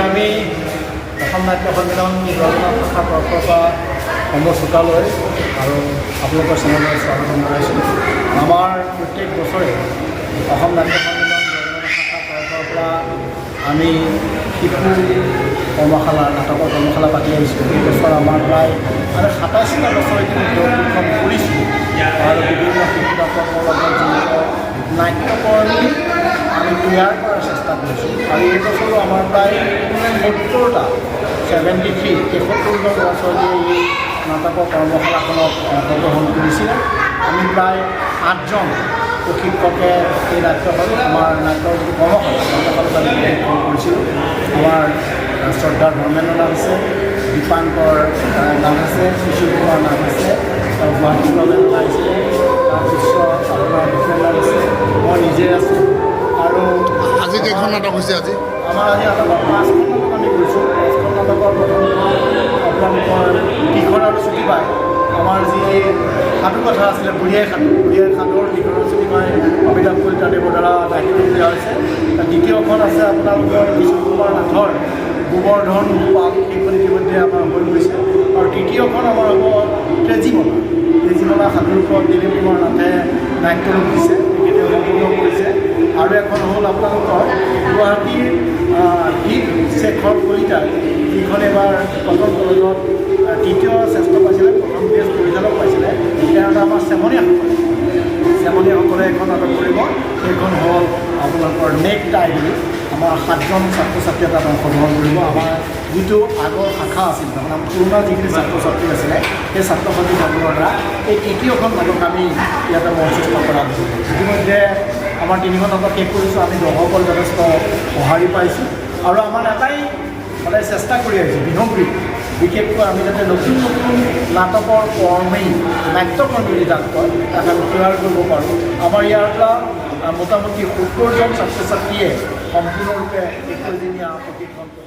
আমি অসম নাট্য সন্মিলন জগন্নাথ শাখা তৰফৰ পৰা সময় চোতালৈ আৰু আপোনালোকৰ চেনেললৈ স্বাগতম জনাইছোঁ। আমাৰ প্ৰত্যেক বছৰে অসম নাট্য সন্মিলন জগন্নাথ শাখা তৰফৰ পৰা আমি শিশু কৰ্মশালা নাটকৰ কৰ্মশালা পাতি আহিছোঁ। এই বছৰ আমাৰ প্ৰায় আমি ২৭টা বছৰ ইতিমধ্যে উদ্বোধন কৰিছোঁ আৰু বিভিন্ন শিশু নাটকৰ লগত জড়িত নাট্যকৰ্মী আমি তৈয়াৰ কৰাৰ চেষ্টা কৰিছোঁ আৰু এই বছৰো আমাৰ প্ৰায় ৭০টা 73জন ল'ৰা ছোৱালীয়ে এই নাটকৰ কৰ্মশালাখনত অংশগ্ৰহণ কৰিছিলে। আমি প্ৰায় 8জন প্ৰশিক্ষকে এই নাট্যখন আমাৰ নাট্যৰ যিটো কৰ্মশালাত আমি প্ৰশিক্ষণ কৰিছিলোঁ। আমাৰ শ্ৰদ্ধা ধৰ্মেন্দ্ৰ নাম আছে, দীপাংকৰ নাম আছে, কিশোৰ কুমাৰ নাম আছে, আৰু গুৱাহাটী কলেজ আহিছিলে, তাৰপিছত আপোনাৰ ভূপেন নাম আছে, মই নিজে আছোঁ। আৰু আজি কেইখন নাটক হৈছে? আমাৰ আজি নাটকৰ 5খন নাটক আমি কৰিছোঁ। 5খন নাটকৰ প্ৰথম আপোনালোকৰ কিশোৰ আৰু ছুটি পায় আমাৰ যি সাধু কথা আছিলে বুঢ়ীআই সাধুৰ কিশোৰ আৰু ছুটি পায় অমিতাভ কলিতাদেৱৰ দ্বাৰা দায়িত্ব দিয়া হৈছে। দ্বিতীয়খন আছে আপোনালোকৰ কিশোৰ কুমাৰ নাথৰ গোবৰ্ধন পাল, সেইখন ইতিমধ্যে আমাৰ হৈ গৈছে। আৰু তৃতীয়খন আমাৰ হ'ব তেজীমলা সাধুৰ ওপৰত দিলীপ কুমাৰ নাথে দায়িত্ব দিছে, তেখেতে সম্পূৰ্ণ কৰিছে। আৰু এখন হ'ল আপোনালোকৰ গুৱাহাটীৰ গীত শেখৰ কলিতা, যিখন এবাৰ কটন কলেজত তৃতীয় শ্ৰেষ্ঠ পাইছিলে, প্ৰথম বেষ্ট পৰিচালক পাইছিলে। তেনেদৰে আমাৰ চেমনীয়াসকলে এখন নাটক কৰিব, সেইখন হ'ল আপোনালোকৰ নেক টাই বুলি। আমাৰ 7জন ছাত্ৰ ছাত্ৰীয়ে তাত অংশগ্ৰহণ কৰিব। আমাৰ যিটো আগৰ শাখা আছিল, তাৰমানে আমাৰ পুৰণা যিখিনি ছাত্ৰ ছাত্ৰী আছিলে সেই ছাত্ৰ ছাত্ৰীসকলৰ দ্বাৰা এই তৃতীয়খন নাটক আমি ইয়াতে মঞ্চস্থ কৰা হৈছোঁ। ইতিমধ্যে আমাৰ 3খন নাটক শেষ কৰিছোঁ। আমি দৰ্শকৰ যথেষ্ট সঁহাৰি পাইছোঁ আৰু আমাৰ এটাই সদায় চেষ্টা কৰি আহিছোঁ বিহগুৰিত বিশেষকৈ আমি যাতে নতুন নাটকৰ নাট্যকৰ্মী যাক কয় তাক আমি তৈয়াৰ কৰিব পাৰোঁ। আমাৰ ইয়াৰ পৰা মোটামুটি 70জন ছাত্ৰ ছাত্ৰীয়ে সম্পূৰ্ণৰূপে 21দিনীয়া প্ৰশিক্ষণটো